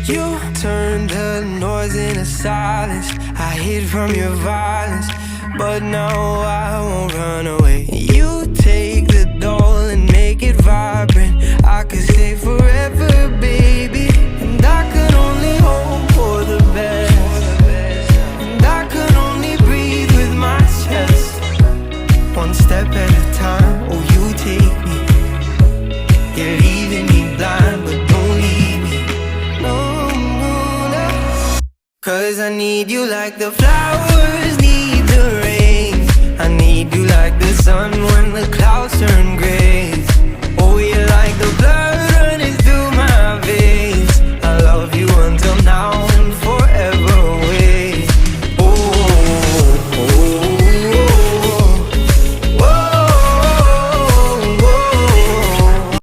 You turned the noise into silence. I hid from your violence, but now I won't run away. You take the doll and make it vibrant. I could stay forever, baby, and I could only hope for the best. And I could only breathe with my chest, one step at a time. Oh, you take me, you're leaving me blind, but don't leave me, no, no. 'Cause I need you like the flowers need the rain. I need you like the sun when the clouds turn gray.